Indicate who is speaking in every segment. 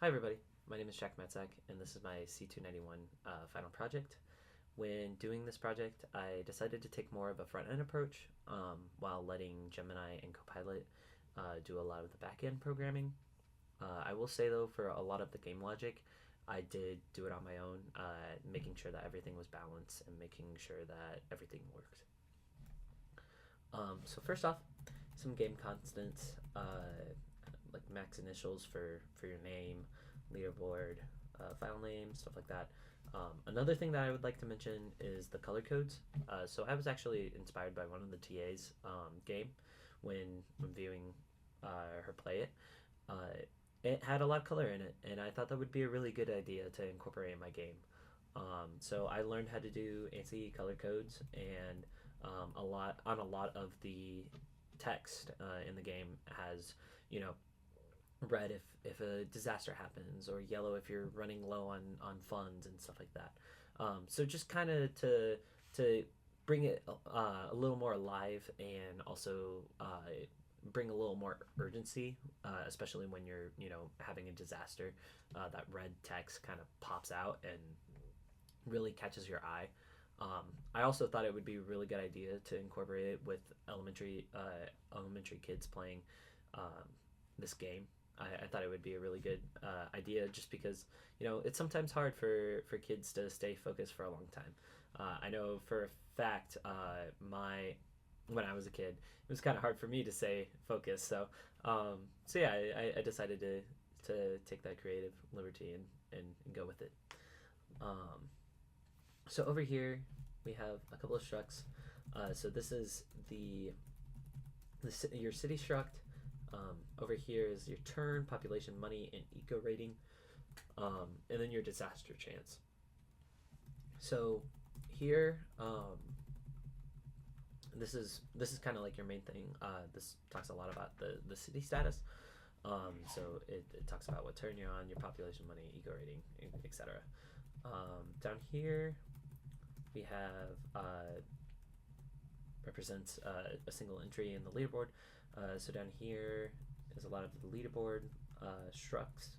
Speaker 1: Hi everybody, my name is Jack Matzak and this is my C291 final project. When doing this project, I decided to take more of a front-end approach while letting Gemini and Copilot do a lot of the back-end programming. I will say though, for a lot of the game logic, I did do it on my own, making sure that everything was balanced and making sure that everything worked. So first off, some game constants, like max initials for your name, leaderboard, file name, stuff like that. Another thing that I would like to mention is the color codes. So I was actually inspired by one of the TA's game when viewing her play it. It had a lot of color in it, and I thought that would be a really good idea to incorporate in my game. So I learned how to do ANSI color codes, and a lot of the text in the game has, you know, red if a disaster happens, or yellow if you're running low on funds and stuff like that. So just kind of to bring it a little more alive, and also bring a little more urgency, especially when you're having a disaster. That red text kind of pops out and really catches your eye. I also thought it would be a really good idea to incorporate it with elementary kids playing um, this game. I thought it would be a really good idea, just because it's sometimes hard for kids to stay focused for a long time. I know for a fact, my when I was a kid, it was kind of hard for me to stay focused. So yeah, I decided to take that creative liberty and go with it. Um, so over here we have a couple of structs. So this is your city struct. Over here is your turn, population, money, and eco rating, and then your disaster chance. So here, this is kind of like your main thing. This talks a lot about the city status. So it talks about what turn you're on, your population, money, eco rating, etc. Down here we have represents a single entry in the leaderboard. So down here is a lot of the leaderboard structs,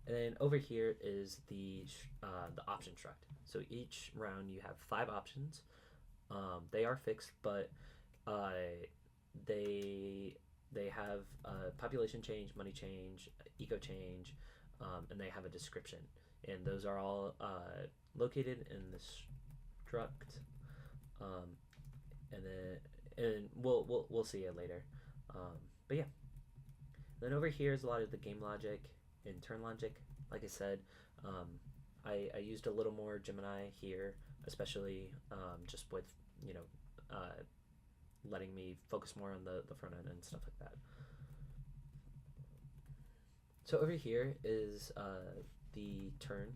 Speaker 1: and then over here is the option struct. So each round you have 5 options. They are fixed, but uh, they have population change, money change, eco change, and they have a description, and those are all located in the struct. Um, and we'll see it later. But yeah, then over here is a lot of the game logic and turn logic. Like I said, um, I used a little more Gemini here, especially just with you know uh, letting me focus more on the front end and stuff like that. So over here is the turn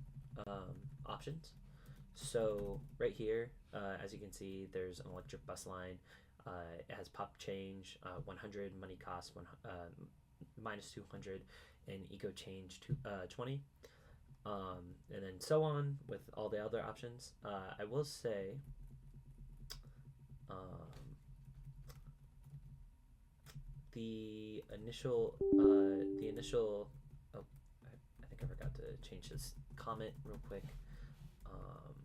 Speaker 1: options. So right here, as you can see, there's an electric bus line. It has pop change, 100, money cost minus 200, and eco change 20. And then so on with all the other options. I will say, um, the initial. Oh, I think I forgot to change this comment real quick. Um,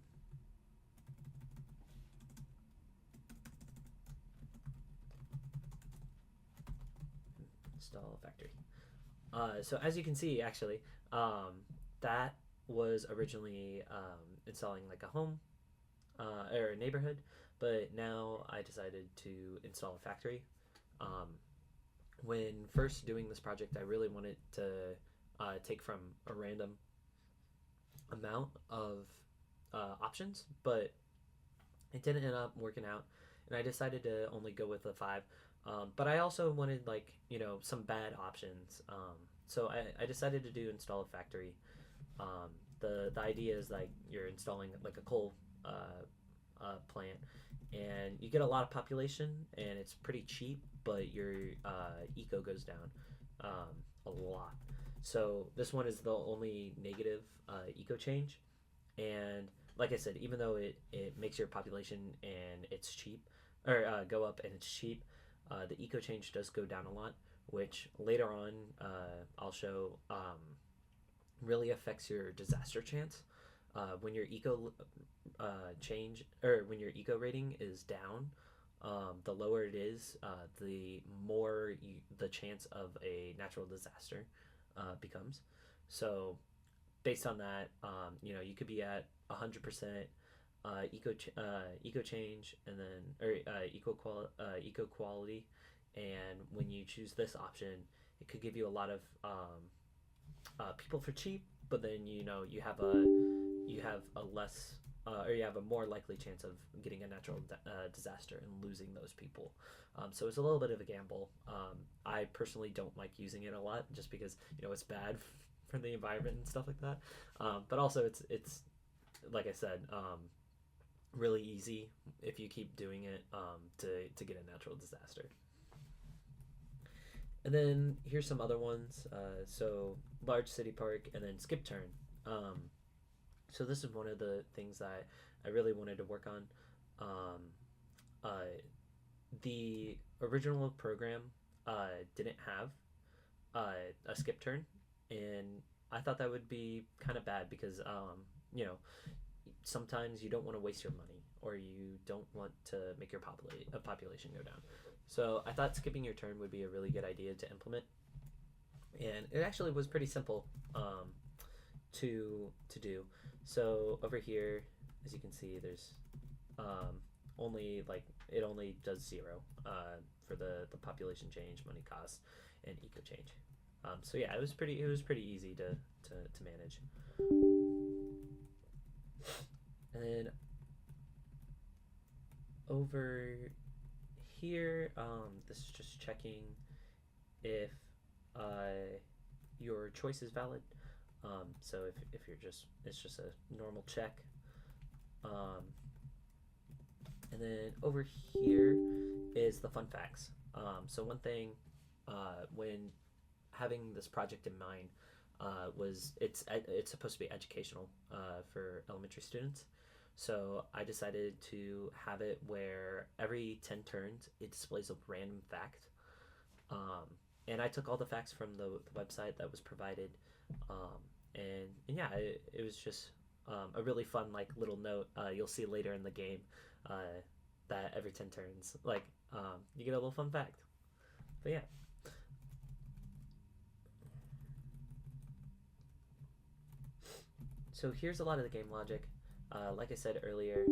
Speaker 1: Install factory. So as you can see, actually, that was originally installing like a home or a neighborhood, but now I decided to install a factory. Um, when first doing this project, I really wanted to take from a random amount of options, but it didn't end up working out, and I decided to only go with the 5. But I also wanted, like, some bad options. So I decided to do install a factory. The idea is like you're installing like a coal plant, and you get a lot of population, and it's pretty cheap, but your eco goes down a lot. So this one is the only negative eco change, and like I said, even though it makes your population and it's cheap, or go up and it's cheap, the eco change does go down a lot, which later on I'll show. really affects your disaster chance. When your eco change or when your eco rating is down, the lower it is, the more the chance of a natural disaster becomes. So based on that, you could be at 100% eco change, and then or eco quality, and when you choose this option, it could give you a lot of people for cheap, but then you have a less or you have a more likely chance of getting a natural disaster and losing those people. So it's a little bit of a gamble. I personally don't like using it a lot just because it's bad for the environment and stuff like that. But also it's like I said, really easy if you keep doing it to get a natural disaster. And then here's some other ones. So large city park, and then skip turn. So this is one of the things that I really wanted to work on. Um, uh, the original program didn't have a skip turn, and I thought that would be kind of bad because you know sometimes you don't want to waste your money or you don't want to make your population go down. So I thought skipping your turn would be a really good idea to implement, and it actually was pretty simple to do. So over here, as you can see, there's only like it only does zero for the population change, money cost, and eco change. So yeah, it was pretty easy to manage. And then over here, this is just checking if your choice is valid. So if you're just it's just a normal check. Um, and then over here is the fun facts. So one thing when having this project in mind was it's supposed to be educational for elementary students. So I decided to have it where every 10 turns it displays a random fact. Um, and I took all the facts from the website that was provided. And yeah, it was just a really fun like little note. You'll see later in the game that every 10 turns, like you get a little fun fact. But yeah, so here's a lot of the game logic. Like I said earlier,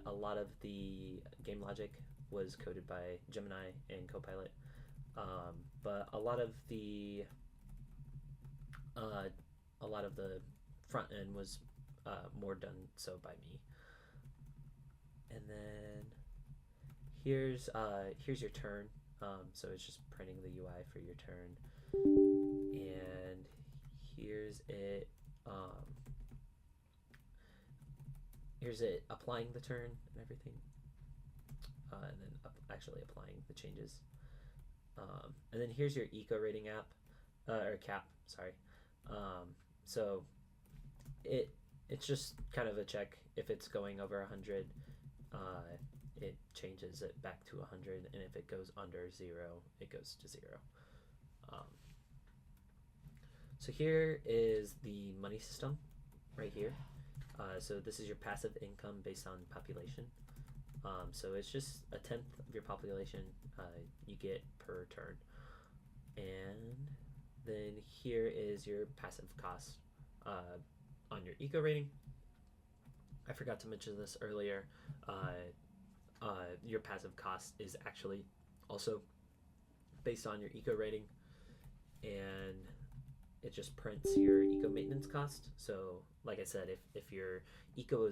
Speaker 1: a lot of the game logic was coded by Gemini and Copilot, but uh, a lot of the front end was more done so by me. And then here's your turn. So it's just printing the UI for your turn, and here's it. Here's it applying the turn and everything, and then actually applying the changes. And then here's your eco rating app or cap. Sorry. So it's just kind of a check if it's going over 100. It changes it back to 100, and if it goes under zero, it goes to zero. Um, so here is the money system right here. So this is your passive income based on population. So it's just a tenth of your population you get per turn. And then here is your passive cost on your eco rating. I forgot to mention this earlier. Your passive cost is actually also based on your eco rating, and it just prints your eco maintenance cost. So, like I said, if your eco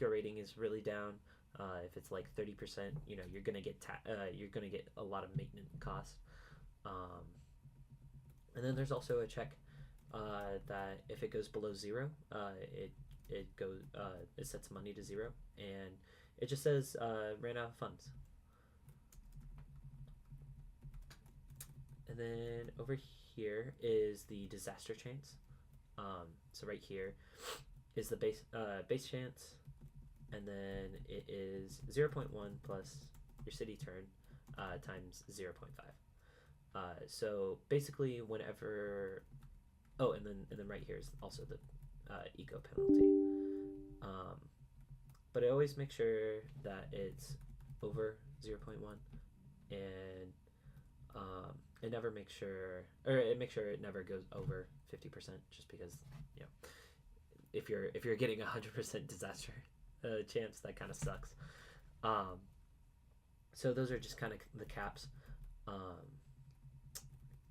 Speaker 1: rating is really down, if it's like 30%, you're gonna get a lot of maintenance cost. Um, and then there's also a check that if it goes below zero, it sets money to zero, and it just says ran out of funds. And then over here is the disaster chance. So right here is the base chance, and then it is 0.1 plus your city turn times 0.5. So basically, whenever Oh, and then right here is also the eco penalty. Um, but I always make sure that it's over 0.1, and it never makes sure, or it makes sure it never goes over 50%, just because, you know, if you're getting 100% disaster chance, that kind of sucks. Um, so those are just kind of the caps. Um,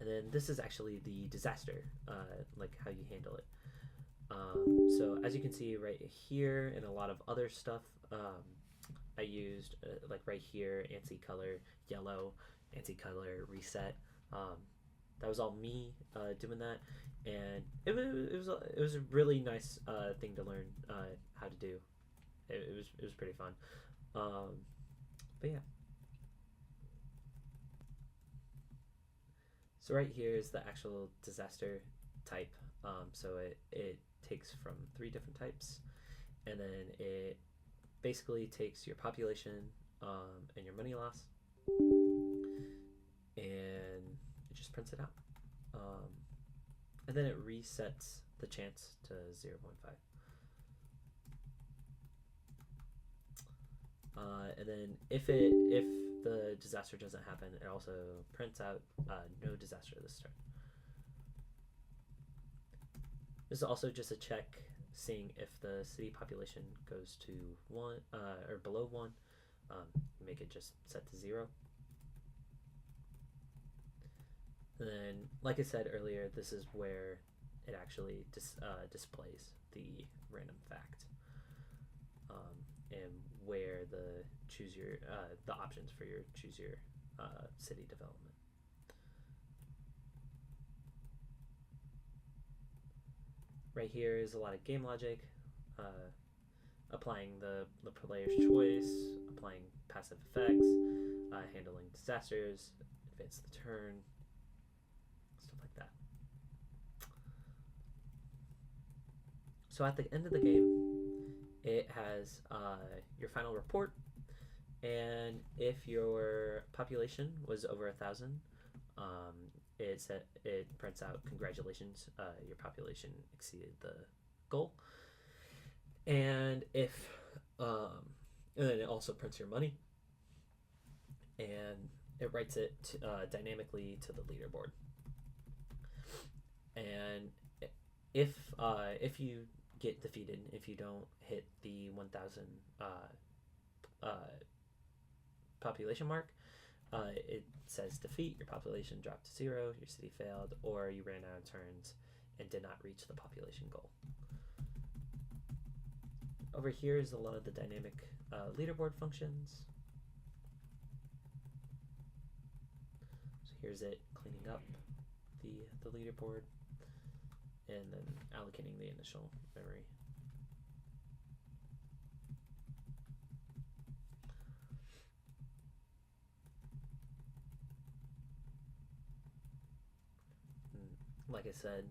Speaker 1: and then this is actually the disaster, like how you handle it. So as you can see right here and a lot of other stuff, I used like right here, ANSI color yellow, ANSI color reset. Um, that was all me doing that, and it was a really nice thing to learn how to do. It was pretty fun. Um, but yeah, so right here is the actual disaster type. So it takes from three different types, and then it basically takes your population and your money loss, and it just prints it out. Um, and then it resets the chance to 0.5. And then if the disaster doesn't happen, it also prints out no disaster this turn. This is also just a check seeing if the city population goes to 1 or below 1. Make it just set to 0. And then, like I said earlier, this is where it actually displays the random fact, and where the options for your choose your city development. Right here is a lot of game logic, applying the player's choice, applying passive effects, handling disasters, advance the turn, stuff like that. So at the end of the game, it has your final report, and if your population was over 1,000, it prints out congratulations, your population exceeded the goal, and and then it also prints your money, and it writes it dynamically to the leaderboard. And if you get defeated, if you don't hit the 1,000 population mark, it says defeat, your population dropped to 0, your city failed, or you ran out of turns and did not reach the population goal. Over here is a lot of the dynamic leaderboard functions. So here's it cleaning up the leaderboard and then allocating the initial memory. Like I said,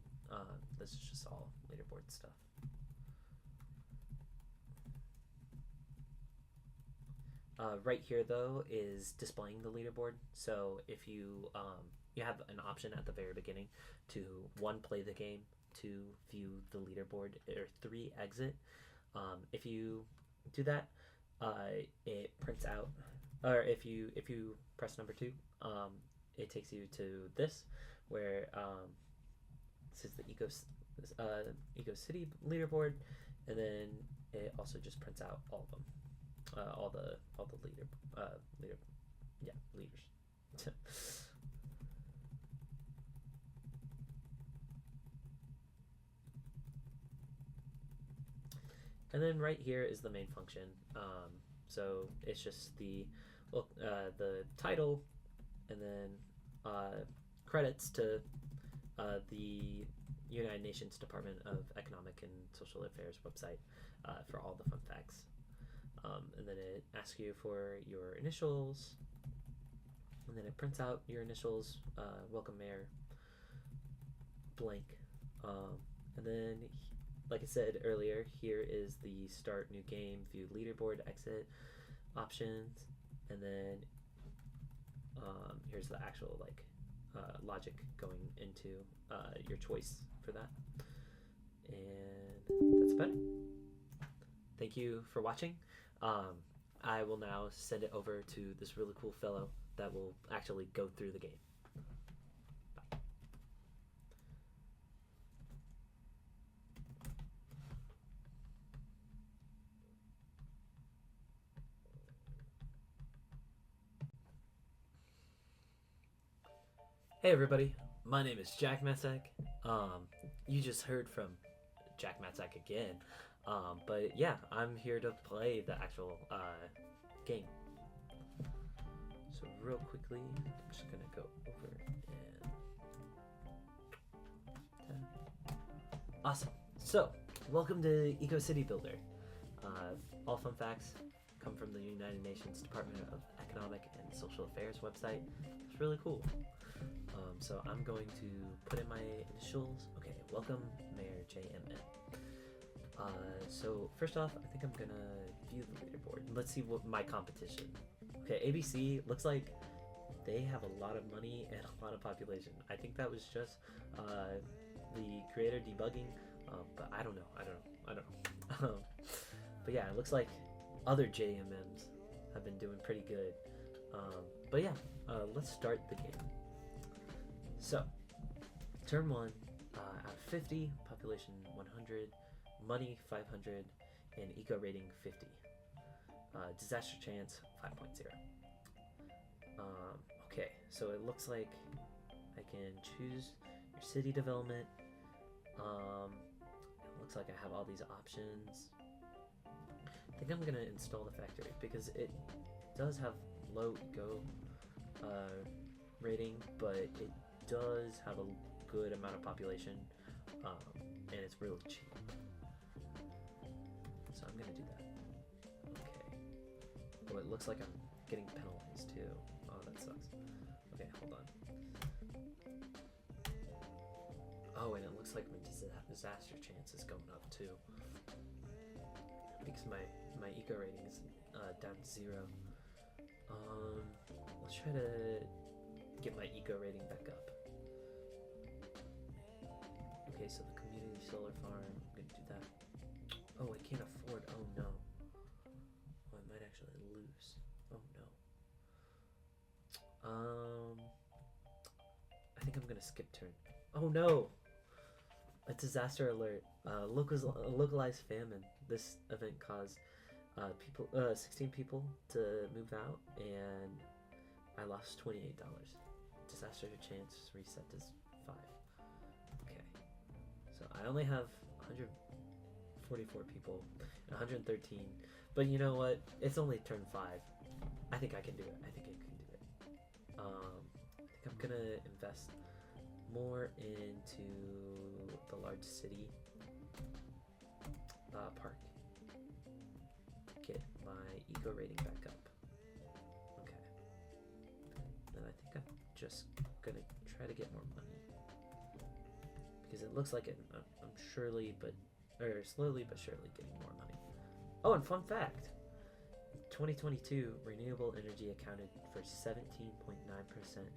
Speaker 1: this is just all leaderboard stuff. Right here, though, is displaying the leaderboard. So if you have an option at the very beginning to 1, play the game, 2, view the leaderboard, or 3, exit. If you do that, it prints out, or if you press number 2, it takes you to this, where this is the Eco City leaderboard, and then it also just prints out all of them. All the leaders. And then right here is the main function. So it's just the title, and then credits to the United Nations Department of Economic and Social Affairs website for all the fun facts. And then it asks you for your initials, and then it prints out your initials, welcome mayor, blank. And then, like I said earlier, here is the start new game, view leaderboard, exit options, and then here's the actual logic going into your choice for that. And that's about it. Thank you for watching. I will now send it over to this really cool fellow that will actually go through the game. Hey everybody, my name is Jack Matzak. You just heard from Jack Matzak again. But yeah, I'm here to play the actual game. So real quickly, I'm just gonna go over and awesome. So welcome to Eco City Builder. All fun facts come from the United Nations Department of Economic and Social Affairs website. It's really cool. So I'm going to put in my initials. Okay, welcome Mayor JMN. So first off, I think I'm gonna view the leaderboard. Let's see what my competition. Okay, ABC looks like they have a lot of money and a lot of population. I think that was just the creator debugging, but I don't know. But yeah, it looks like other JMMs have been doing pretty good. But yeah, let's start the game. So, turn 1, out of 50, population 100, money 500, and eco rating 50. Disaster chance 5.0. Okay, so it looks like I can choose your city development. It looks like I have all these options. I think I'm gonna install the factory because it does have low eco rating, but it does have a good amount of population, and it's really cheap. So I'm gonna do that. Okay. Oh, it looks like I'm getting penalized too. Oh, that sucks. Okay, hold on. Oh, and it looks like my disaster chance is going up too, because my eco rating is down to 0. Let's try to get my eco rating back up. Okay, so the community solar farm, I'm gonna do that. Oh, I can't afford, oh no. Oh, I might actually lose. Oh no. I think I'm gonna skip turn. Oh no! A disaster alert. Localized famine. This event caused 16 people to move out, and I lost $28. Disaster chance reset is 5. Okay. So I only have 144 people, 113. But you know what? It's only turn 5. I think I can do it. I think I can do it. I think I'm gonna invest more into the large city park. Get my eco rating back up. Okay. Then I think I'm just gonna try to get more money, because it looks like I'm slowly but surely getting more money. Oh, and fun fact, 2022 renewable energy accounted for 17.9%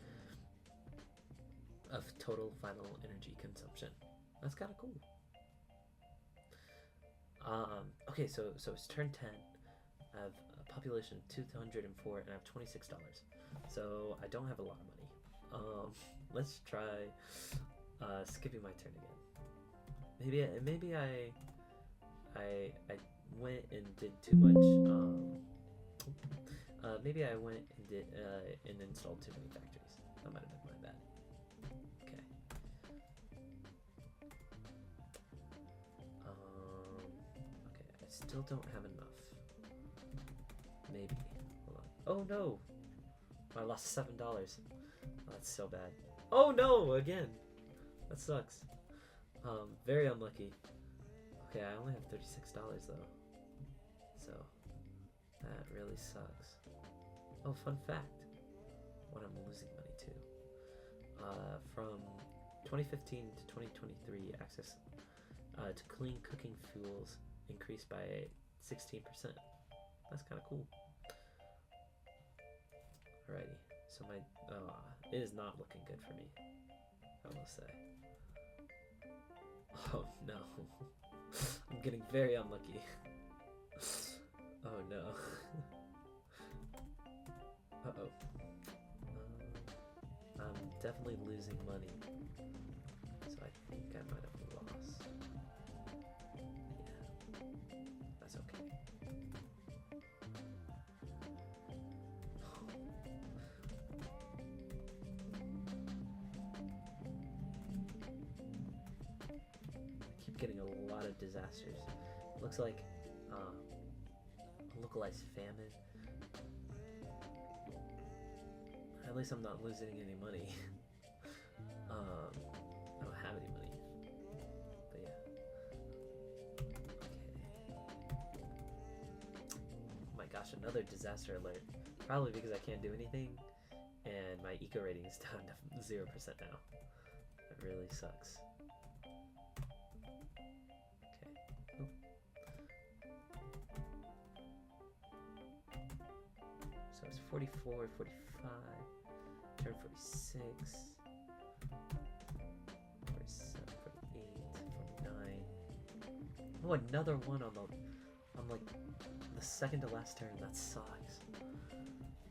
Speaker 1: of total final energy consumption. That's kind of cool. Okay, so it's turn 10. I have a population of 204 and I have $26. So I don't have a lot of money. Let's try skipping my turn again. Maybe I went and did too much. Maybe I went and did and installed too many factories. That might have been my bad. Okay. Okay, I still don't have enough. Maybe. Hold on. Oh no! I lost $7. Oh, that's so bad. Oh no! Again! That sucks. Very unlucky. Okay, I only have $36 though. So, that really sucks. Oh, fun fact. What I'm losing money to. From 2015 to 2023, access to clean cooking fuels increased by 16%. That's kind of cool. Alrighty, so my it is not looking good for me, I will say. Oh no. I'm getting very unlucky. Oh no. Uh-oh. I'm definitely losing money. So I think I might have lost. Yeah. That's okay. I keep getting a lot of disasters. Looks like a localized famine. At least I'm not losing any money. I don't have any money. But yeah. Okay. Oh my gosh, another disaster alert. Probably because I can't do anything, and my eco rating is down to 0% now. That really sucks. Okay. So it's 44, 45, turn 46, 47, 48, 49. Oh, another one on like the second to last turn. That sucks.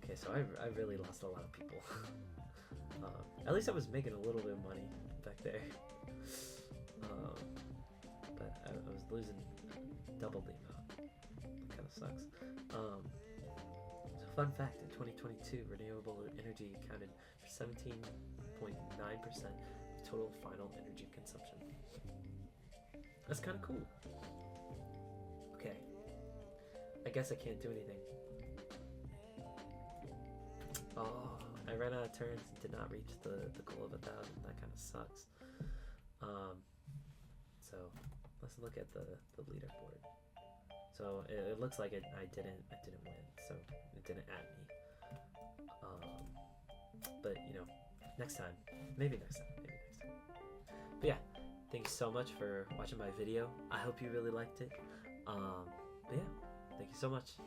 Speaker 1: Okay, so I really lost a lot of people. At least I was making a little bit of money back there. But I was losing double the amount. Kind of sucks. So fun fact, in 2022, renewable energy accounted for 17.9% of total final energy consumption. That's kind of cool. Okay. I guess I can't do anything. Oh, I ran out of turns and did not reach the goal of 1,000. That kind of sucks. So let's look at the leaderboard. So it looks like I didn't win. So it didn't add me. But you know, next time, maybe next time. But yeah, thank you so much for watching my video. I hope you really liked it. But yeah, thank you so much.